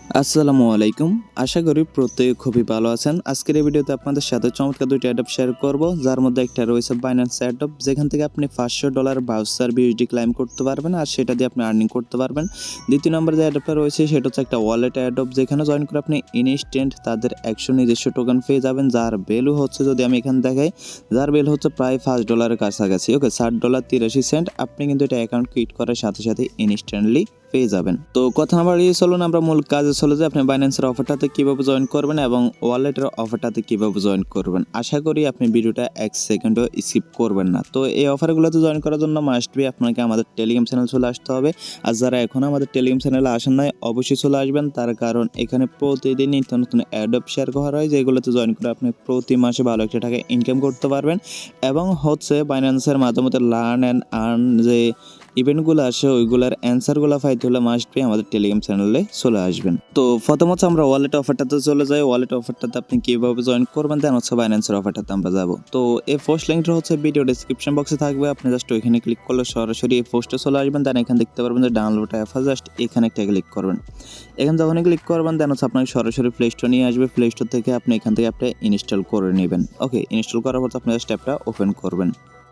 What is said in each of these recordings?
আসসালামু আলাইকুম। আশা করি প্রত্যেকে খুবই ভালো আছেন। আজকের এই ভিডিওতে আপনাদের সাথে চমৎকার দুইটা অ্যাডপ শেয়ার করব, যার মধ্যে একটা রয়েছে বাইন্যান্স অ্যাডপ, যেখান থেকে আপনি $500 ভাউচার বিউএসডি ক্লাইম করতে পারবেন আর সেটা দিয়ে আপনি আর্নিং করতে পারবেন। দ্বিতীয় নম্বর যে অ্যাডপটা রয়েছে সেটা হচ্ছে একটা ওয়ালেট অ্যাডপ, যেখানে জয়েন করে আপনি ইনস্ট্যান্ট তাদের 100 নিজস্ব টোকেন পেয়ে যাবেন, যার ভ্যালু হচ্ছে, যদি আমি এখানে দেখাই, যার ভ্যালু হচ্ছে প্রায় $5 কাছাকাছি। ওকে, $60.83। আপনি কিন্তু এটা অ্যাকাউন্ট ক্রিয়েট করার সাথে সাথে ইনস্ট্যান্টলি পেয়ে যাবেন। তো কথা না বাড়িয়ে চলুন আমরা মূল কাজে চলে যাই। আপনি বাইন্যান্সের অফারটাতে কিভাবে জয়েন করবেন এবং ওয়ালেটের অফারটাতে কিভাবে জয়েন করবেন। আশা করি আপনি ভিডিওটা 1 সেকেন্ডও স্কিপ করবেন না। তো এই অফারগুলোতে জয়েন করার জন্য মাস্ট বি আপনাকে আমাদের টেলিগ্রাম চ্যানেল চলে আসতে হবে। আর যারা এখনও আমাদের টেলিগ্রাম চ্যানেলে আসেন নাই, অবশ্যই চলে আসবেন। তার কারণ এখানে প্রতিদিন নিত্য নতুন অ্যাডপ শেয়ার করা হয়, যেগুলোতে জয়েন করে আপনি প্রতি মাসে ভালো একটা টাকা ইনকাম করতে পারবেন। এবং হচ্ছে বাইন্যান্সের মাধ্যমে লার্ন অ্যান্ড আর্ন যে ইভেন্টগুলো আসে, ওইগুলোর অ্যান্সারগুলো পাইতে হলে মাস্ট বি আমাদের টেলিগ্রাম চ্যানেলে চলে আসবেন। তো প্রথমত আমরা ওয়ালেট অফারটাতে চলে যাই। ওয়ালেট অফারটাতে আপনি কীভাবে জয়েন করবেন, দেন হচ্ছে বাইন্যান্সের অফারটাতে আমরা যাব। তো এই পোস্ট লিঙ্কটা হচ্ছে ভিডিও ডিসক্রিপশন বক্সে থাকবে। আপনি জাস্ট ওইখানে ক্লিক করলে সরাসরি এই পোস্টে চলে আসবেন। দেন এখানে দেখতে পারবেন যে ডাউনলোড অ্যাপ, জাস্ট এখানে একটা ক্লিক করবেন। এখানে যখনই ক্লিক করবেন দেন হচ্ছে আপনাকে সরাসরি প্লে স্টোর নিয়ে আসবে। প্লে স্টোর থেকে আপনি এখান থেকে অ্যাপটা ইনস্টল করে নেবেন। ওকে, ইনস্টল করার পর আপনি জাস্ট অ্যাপটা ওপেন করবেন।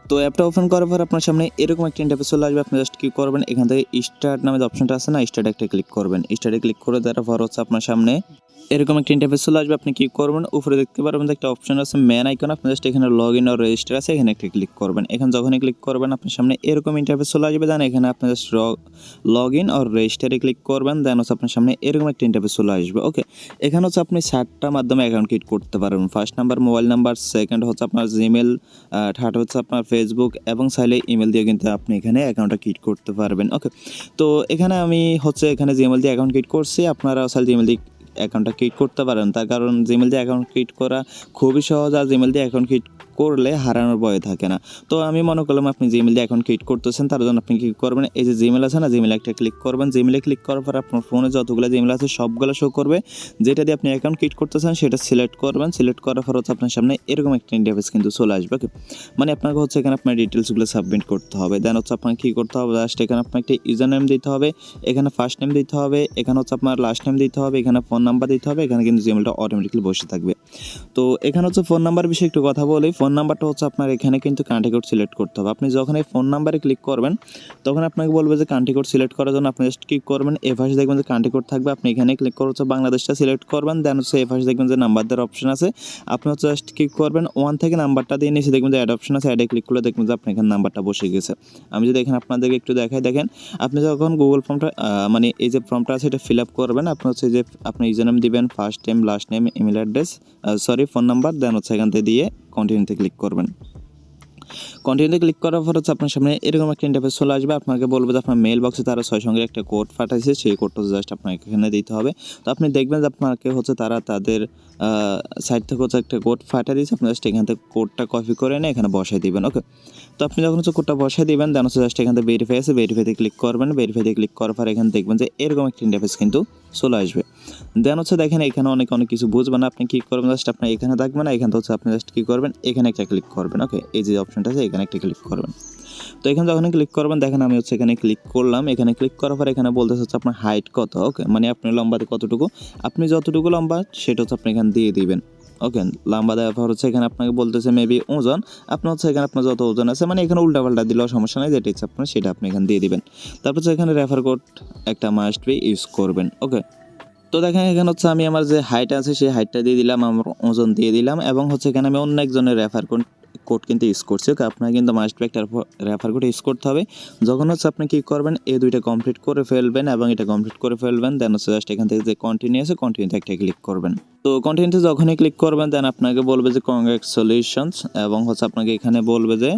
তো অ্যাপটা ওপেন করার পর আপনার সামনে এরকম একটা ইন্টারফেস চলে আসবে। আপনি জাস্ট কি করবেন, এখান থেকে স্টার্ট নামে যে অপশনটা আছে না, স্টার্ট একটা ক্লিক করবেন। স্টার্টে ক্লিক করে দেওয়ার পর হচ্ছে আপনার সামনে এরকম একটা ইন্টারফেস চলে আসবে। আপনি কি করবেন, উপরে দেখতে পারবেন যে একটা অপশন আছে ম্যান আইকন, আপনি জাস্ট এখানে লগ ইন আর রেজিস্টার আছে, এখানে একটা ক্লিক করবেন। এখানে যখনই ক্লিক করবেন আপনার সামনে এরকম ইন্টারফেস চলে আসবে। দেন এখানে আপনি জাস্ট লগ ইন আর রেজিস্টারে ক্লিক করবেন। দেন হচ্ছে আপনার সামনে এরকম একটা ইন্টারফেস চলে আসবে। ওকে, এখানে হচ্ছে আপনি 7টা মাধ্যমে অ্যাকাউন্ট ক্রিয়েট করতে পারবেন। First number mobile number, second হচ্ছে আপনার জিমেল, থার্ড হচ্ছে আপনার ফেসবুক, এবং চাইলে ইমেল দিয়ে কিন্তু আপনি এখানে অ্যাকাউন্টটা ক্রিয়েট করতে পারবেন। ওকে, তো এখানে আমি হচ্ছে এখানে জিমেল দিয়ে অ্যাকাউন্ট ক্রিয়েট করছি। আপনারা চাইলে জিমেল দিয়ে অ্যাকাউন্টটা ক্রিয়েট করতে পারেন, তার কারণ জিমেল দিয়ে অ্যাকাউন্ট ক্রিয়েট করা খুবই সহজ, আর জিমেল দিয়ে অ্যাকাউন্ট ক্রিয়েট করলে হারানোর ভয় থাকে না। তো আমি মনে করলাম আপনি জিমেল দিয়ে অ্যাকাউন্ট ক্রিয়েট করতেছেন, তার জন্য আপনি কী করবেন, এই যে জিমেল আছে না, জিমেল একটা ক্লিক করবেন। জিমেলে ক্লিক করার পর আপনার ফোনে যতগুলো জিমেল আছে সবগুলো শো করবে। যেটা দিয়ে আপনি অ্যাকাউন্ট ক্রিয়েট করতেছেন সেটা সিলেক্ট করবেন। সিলেক্ট করার পর হচ্ছে আপনার সামনে এরকম একটা ইন্টারফেস কিন্তু চলে আসবে। ওকে, মানে আপনাকে হচ্ছে এখানে আপনার ডিটেলসগুলো সাবমিট করতে হবে। দেন হচ্ছে আপনাকে কী করতে হবে, জাস্ট এখানে আপনার একটা ইউজার নেম দিতে হবে, এখানে ফার্স্ট নেম দিতে হবে, এখানে হচ্ছে আপনার লাস্ট নেম দিতে হবে, এখানে ফোন নাম্বার দিতে হবে। এখানে কিন্তু জিমেলটা অটোমেটিক্যালি বসে থাকবে। তো এখানে হচ্ছে ফোন নাম্বার বিষয়ে একটু কথা বলি। ফোন নাম্বারটা হচ্ছে আপনার এখানে কিন্তু কান্ট্রি কোড সিলেক্ট করতে হবে। আপনি যখন এই ফোন নাম্বারে ক্লিক করবেন তখন আপনাকে বলবে যে কান্ট্রি কোড সিলেক্ট করার জন্য আপনি জাস্ট ক্লিক করবেন। এ পাশে দেখবেন যে কান্ট্রি কোড থাকবে, আপনি এখানে ক্লিক করে হচ্ছে বাংলাদেশটা সিলেক্ট করবেন। দেন হচ্ছে এ পাশে দেখবেন যে নাম্বার দেওয়ার অপশন আছে, আপনি হচ্ছে জাস্ট ক্লিক করবেন। 1 থেকে নাম্বারটা দিয়ে নিচে দেখবেন যে অ্যাড অপশন আছে, অ্যাডে ক্লিক করলে দেখবেন যে আপনার এখানে নাম্বারটা বসে গেছে। আমি যদি এখানে আপনাদেরকে একটু দেখাই, দেখেন আপনি যখন গুগল ফর্মটা মানে এই যে ফর্মটা আছে এটা ফিল আপ করবেন, আপনি হচ্ছে যে আপনার ইউজার নেম দিবেন, first name, last name, email address, phone number, then হচ্ছে এখান থেকে দিয়ে কন্টিনিউতে ক্লিক করবেন। কন্টিনিউতে ক্লিক করার পর হচ্ছে আপনার সামনে এরকম একটা ইন্টারফেস চলে আসবে। আপনাকে বলবে যে আপনার মেল বক্সে তারা 6 সঙ্গে একটা কোড পাঠাইছে, সেই কোডটা জাস্ট আপনাকে এখানে দিতে হবে। তো আপনি দেখবেন যে আপনাকে হচ্ছে তারা তাদের সাইট থেকে হচ্ছে একটা কোড পাঠিয়ে দিয়েছে, আপনি জাস্ট এখান থেকে কোডটা কপি করে এনে এখানে বসাই দিবেন। ওকে, তো আপনি যখন হচ্ছে কোডটা বসাই দিবেন দেন হচ্ছে জাস্ট এখান থেকে ভেরিফাই আছে, ভেরিফাইতে ক্লিক করবেন। ভেরিফাইতে ক্লিক করার পর এখানে দেখবেন যে এরকম একটা ইন্টারফেস কিন্তু চলে আসবে। দেন হচ্ছে দেখেন এখানে অনেক কিছু বুঝবেন না, আপনি কী করবেন, জাস্ট আপনি এখানে থাকবেন না, এখানে হচ্ছে আপনি জাস্ট কী করবেন, এখানে একটা ক্লিক করবেন। ওকে, এই যে অপশনটা আছে এখানে একটা ক্লিক করবেন। তো এখানে যখন ক্লিক করবেন দেখেন আমি হচ্ছে এখানে ক্লিক করলাম। এখানে ক্লিক করার পর এখানে বলতেছে হচ্ছে আপনার হাইট কত। ওকে, মানে আপনার লম্বাতে কতটুকু, আপনি যতটুকু লম্বা সেটা হচ্ছে আপনি এখানে দিয়ে দিবেন। ওকে, লম্বা দেওয়ার পর হচ্ছে এখানে আপনাকে বলতেছে মেবি ওজন, আপনি হচ্ছে এখানে আপনার যত ওজন আছে, মানে এখানে উল্টাপাল্টা দিলেও সমস্যা নেই, যেটা ইচ্ছা আপনার সেটা আপনি এখানে দিয়ে দিবেন। তারপর হচ্ছে এখানে রেফার কোড একটা মাস্ট বি ইউজ করবেন। ওকে, তো দেখেন এখানে হচ্ছে আমি আমার যে হাইট আছে সেই হাইটটা দিয়ে দিলাম, আমার ওজন দিয়ে দিলাম, এবং হচ্ছে এখানে আমি অন্য একজনের রেফার কোড কিন্তু ইউজ করছি। ওকে, আপনার কিন্তু মাস্ট বি একটা রেফার কোড ইউজ করতে হবে। যখন হচ্ছে আপনি কী করবেন, এই দুইটা কমপ্লিট করে ফেলবেন এবং এটা কমপ্লিট করে ফেলবেন, দেন হচ্ছে জাস্ট এখান থেকে যে কন্টিনিউ আছে কন্টিনিউতে একটা ক্লিক করবেন। তো কন্টিনিউতে যখনই ক্লিক করবেন দেন আপনাকে বলবে যে কংগ্রেচুলেশনস, এবং হচ্ছে আপনাকে এখানে বলবে যে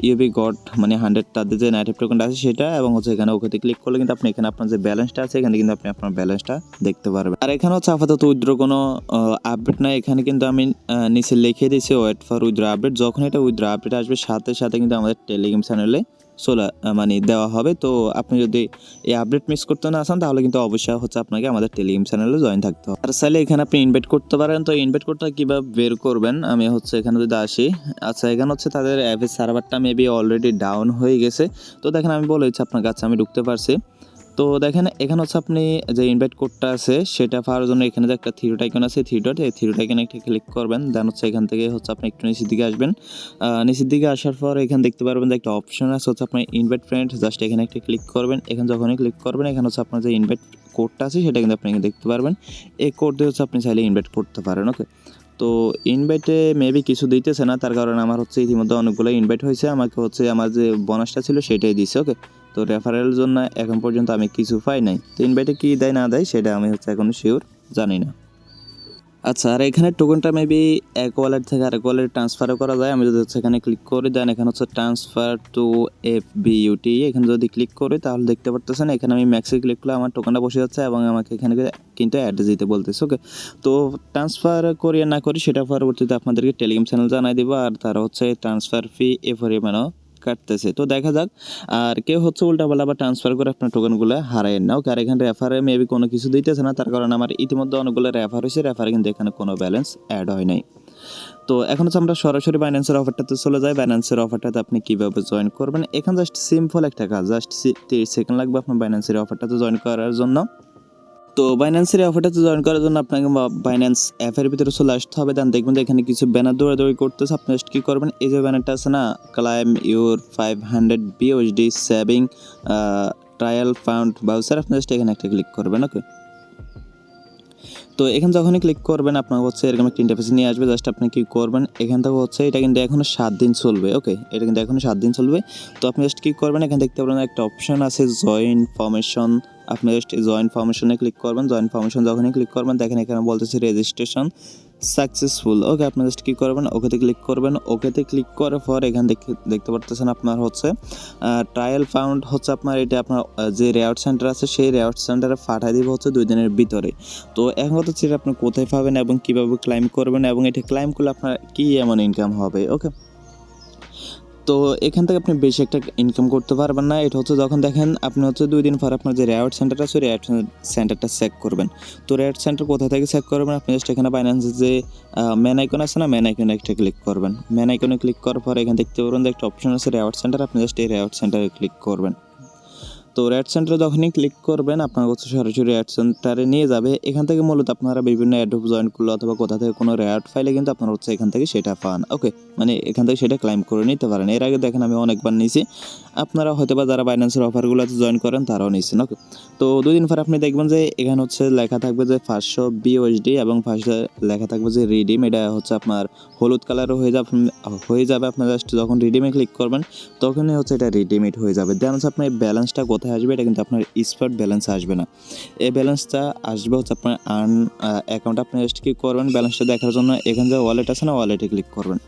ইউবি গট মানে 100 তাদের যে নেটিভ টোকেনটা আছে সেটা, এবং হচ্ছে এখানে ওকেতে ক্লিক করলে কিন্তু আপনি এখানে আপনার যে ব্যালেন্সটা আছে এখানে কিন্তু আপনি আপনার ব্যালেন্সটা দেখতে পারবেন। আর এখানে হচ্ছে আপাতত উইথড্র কোনো আপডেট নাই, এখানে কিন্তু আমি নিচে লিখে দিয়েছি ওয়েট ফর উইথড্র আপডেট। যখন এটা উইথড্র আপডেট আসবে সাথে সাথে কিন্তু আমাদের টেলিগ্রাম চ্যানেলে মানে দেওয়া হবে। তো আপনি যদি এই আপডেট মিস করতে না চান তাহলে কিন্তু অবশ্যই হচ্ছে আপনাকে আমাদের টেলিগ্রাম চ্যানেলে জয়েন থাকতে হবে। আর চাইলে এখানে আপনি ইনভাইট করতে পারেন। তো ইনভাইট করতে কীভাবে বের করবেন, আমি হচ্ছে এখানে যদি আসি, আচ্ছা এখানে হচ্ছে তাদের অ্যাপের সার্ভারটা মেবি অলরেডি ডাউন হয়ে গেছে। তো দেখেন আমি বলে দিচ্ছি আপনার কাছে, আমি ঢুকতে পারছি। তো দেখেন এখানে হচ্ছে আপনি যে ইনভাইট কোডটা আছে সেটা পাওয়ার জন্য এখানে যে একটা থ্রি ডট আইকন আছে, থ্রি ডট, এই থ্রি ডট আইকনে একটা ক্লিক করবেন। দেন হচ্ছে এখান থেকে হচ্ছে আপনি একটু নিচের দিকে আসবেন। নিচের দিকে আসার পর এখানে দেখতে পারবেন যে একটা অপশন আছে হচ্ছে আপনার ইনভাইট ফ্রেন্ড, জাস্ট এখানে একটা ক্লিক করবেন। এখানে যখনই ক্লিক করবেন এখানে হচ্ছে আপনার যে ইনভাইট কোডটা আছে সেটা কিন্তু আপনি দেখতে পারবেন। এই কোড দিয়ে হচ্ছে আপনি চাইলে ইনভাইট করতে পারেন। ওকে, তো ইনভাইটে মেবি কিছু দিতেছে না, তার কারণে আমার হচ্ছে ইতিমধ্যে অনেকগুলো ইনভাইট হয়েছে, আমাকে হচ্ছে আমার যে বোনাসটা ছিল সেটাই দিছে। ওকে, তো রেফারেল জন্য এখন পর্যন্ত আমি কিছু পাই নাই। তো ইনভাইটে কী দেয় না দেয় সেটা আমি হচ্ছে এখন শিওর জানি না। আচ্ছা, আর এখানে টোকেনটা মেবি এক ওয়ালেট থেকে আরেক ওয়ালেট ট্রান্সফারও করা যায়। আমি যদি হচ্ছে এখানে ক্লিক করি, দেন এখানে হচ্ছে ট্রান্সফার টু FBUTE, এখানে যদি ক্লিক করি তাহলে দেখতে পারতেছেন এখানে আমি ম্যাক্সে ক্লিক করলে আমার টোকেনটা বসে যাচ্ছে এবং আমাকে এখানে কিন্তু অ্যাড্রেস দিতে বলতেছে। ওকে, তো ট্রান্সফার করি না করি সেটা পরবর্তীতে আপনাদেরকে টেলিগ্রাম চ্যানেল জানাই দেবো, আর তারা হচ্ছে ট্রান্সফার ফি পরিমাণও কাটতেছে। তো দেখা যাক, আর কেউ হচ্ছে উল্টাপাল্টা বা ট্রান্সফার করে আপনার টোকেনগুলো হারায় না। ওকে, আর এখানে রেফারে মেবি কোনো কিছু দিতেছে না, তার কারণে আমার ইতিমধ্যে অনেকগুলো রেফার হয়েছে, রেফারে কিন্তু এখানে কোনো ব্যালেন্স অ্যাড হয় নাই। তো এখন হচ্ছে আমরা সরাসরি বাইন্যান্সের অফারটাতে চলে যাই। বাইন্যান্সের অফারটাতে আপনি কীভাবে জয়েন করবেন, এখানে জাস্ট সিম্পল একটা কাজ, জাস্ট 30 সেকেন্ড লাগবে আপনার বাইন্যান্সের অফারটাতে জয়েন করার জন্য। তো বাইন্যান্সের অফারটাতে জয়েন করার জন্য আপনাকে বাইন্যান্স অ্যাপের ভিতরে চলে আসতে হবে। দেন দেখবেন যে এখানে কিছু ব্যানার দৌড়াদৌড়ি করতেছে। আপনি জাস্ট কী করবেন, এই যে ব্যানারটা আছে না, claim your 500 BUSD saving trial found voucher, আপনি জাস্ট এখানে একটা ক্লিক করবেন। ওকে, তো এখানে যখনই ক্লিক করবেন আপনার হচ্ছে এরকম একটা ইন্টারফেস নিয়ে আসবে। জাস্ট আপনি কী করবেন, এখান থেকে হচ্ছে এটা কিন্তু এখনও 7 দিন চলবে। ওকে, এটা কিন্তু এখনও 7 দিন চলবে। তো আপনি জাস্ট কী করবেন, এখানে দেখতে পাবেন একটা অপশন আছে জয়েন ফর্মেশন, আপনি জাস্ট জয়েন ফর্মেশনে ক্লিক করবেন। জয়েন ফর্মেশন যখনই ক্লিক করবেন দেখেন এখানে বলতেছে রেজিস্ট্রেশন সাকসেসফুল। ওকে, আপনি জাস্ট কী করবেন, ওকেতে ক্লিক করবেন। ওকেতে ক্লিক করার পর এখানে দেখতে পারতেছেন আপনার হচ্ছে ট্রায়াল ফাউন্ড হচ্ছে আপনার এটা আপনার যে রেওয়ার্ড সেন্টার আছে সেই রেওয়ার্ড সেন্টারে পাঠিয়ে দিব হচ্ছে 2 দিনের ভিতরে। তো এখন কথা হচ্ছে আপনি কোথায় পাবেন এবং কীভাবে ক্লাইম করবেন এবং এটা ক্লাইম করলে আপনার কী এমন ইনকাম হবে। ওকে, তো এখান থেকে আপনি বেশি একটা ইনকাম করতে পারবেন না। এটা হচ্ছে যখন দেখেন আপনি হচ্ছে 2 দিন পর আপনার যে রেওয়ার্ড সেন্টার আছে রেওয়ার্ড সেন্টারটা চেক করবেন। তো রেওয়ার্ড সেন্টার কোথা থেকে চেক করবেন, আপনি জাস্ট এখানে বাইন্যান্সের যে মেন আইকন আছে না, মেন আইকনে একটা ক্লিক করবেন। মেন আইকনে ক্লিক করার পর এখানে দেখতে পারবেন যে একটা অপশন আছে রেওয়ার্ড সেন্টার, আপনি জাস্ট এই রেওয়ার্ড সেন্টারে ক্লিক করবেন। তো রেড সেন্টারে যখনই ক্লিক করবেন আপনার হচ্ছে সরাসরি রেড সেন্টারে নিয়ে যাবে। এখান থেকে মূলত আপনারা বিভিন্ন অ্যাড্রপ জয়েন করলে অথবা কোথা থেকে কোনো রেওয়ার্ড ফাইলে কিন্তু আপনারা হচ্ছে এখান থেকে সেটা পান। ওকে, মানে এখান থেকে সেটা ক্লাইম করে নিতে পারেন। এর আগে দেখেন আমি অনেকবার নিয়েছি, আপনারা হয়তো বা যারা বাইন্যান্সের অফারগুলোতে জয়েন করেন তারাও নিচ্ছেন। ওকে, তো 2 দিন পর আপনি দেখবেন যে এখানে হচ্ছে লেখা থাকবে যে 500 BUSD এবং 500 লেখা থাকবে যে রিডিম, এটা হচ্ছে আপনার হলুদ কালারও হয়ে যাবে। আপনার জাস্ট যখন রিডিমে ক্লিক করবেন তখনই হচ্ছে এটা রিডিমিট হয়ে যাবে। দেন হচ্ছে আপনার ব্যালেন্সটা কোথায় আসবে, এটা কিন্তু আপনার স্পট ব্যালেন্স আসবে না, এই ব্যালেন্সটা আসবে হচ্ছে আপনার আর্ন অ্যাকাউন্ট। আপনি জাস্ট কী করবেন, ব্যালেন্সটা দেখার জন্য এখানে যে ওয়ালেট আছে না, ওয়ালেটে ক্লিক করবেন।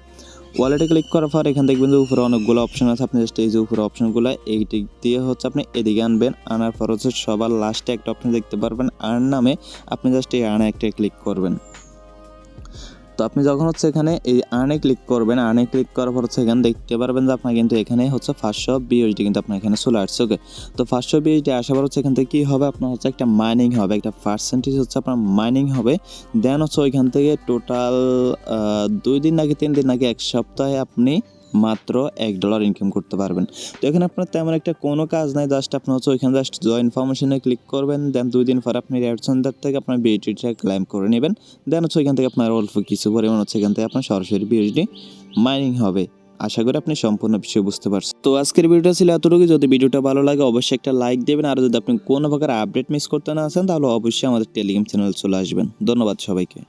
ওয়ালেটে ক্লিক করার পর এখানে দেখবেন যে উপরে অনেকগুলো অপশন আছে, আপনি জাস্ট এই যে উপরে অপশনগুলো এই দিক দিয়ে হচ্ছে আপনি এদিকে আনবেন। আনার পর হচ্ছে সবার লাস্টে একটা অপশন দেখতে পারবেন আর্ন নামে, আপনি জাস্ট এই আর্নে একটা ক্লিক করবেন। তো আপনি যখন হচ্ছে এখানে এই আর্নে ক্লিক করবেন, আর্নে ক্লিক করার পর হচ্ছে এখানে দেখতে পারবেন যে আপনার কিন্তু এখানে হচ্ছে 500 BUSD কিন্তু আপনার এখানে চলে আসছে। ওকে, তো 500 BUSD আসার পর হচ্ছে এখান থেকে কী হবে, আপনার হচ্ছে একটা মাইনিং হবে, একটা পার্সেন্টেজ হচ্ছে আপনার মাইনিং হবে। দেন হচ্ছে ওইখান থেকে টোটাল 2 দিন নাকি 3 দিন নাকি 1 সপ্তাহে আপনি মাত্র $1 ইনকাম করতে পারবেন। তো এখানে আপনার তেমন একটা কোনো কাজ নাই, জাস্ট আপনি হচ্ছে ওইখানে জাস্ট জয়েন ফর্মেশনে ক্লিক করবেন। দেন 2 দিন পর আপনি রেড সেন্টার থেকে আপনার বিউটিটা ক্লাইম করে নেবেন। দেন হচ্ছে ওইখান থেকে আপনার অল্প কিছু পরিমাণ হচ্ছে এখান থেকে আপনার সরাসরি BUSD মাইনিং হবে। আশা করি আপনি সম্পূর্ণ বিষয় বুঝতে পারছেন। তো আজকের ভিডিওটা ছিল এতটুকু। যদি ভিডিওটা ভালো লাগে অবশ্যই একটা লাইক দেবেন, আর যদি আপনি কোনো প্রকার আপডেট মিস করতে না চান তাহলে অবশ্যই আমাদের টেলিগ্রাম চ্যানেলে চলে আসবেন। ধন্যবাদ সবাইকে।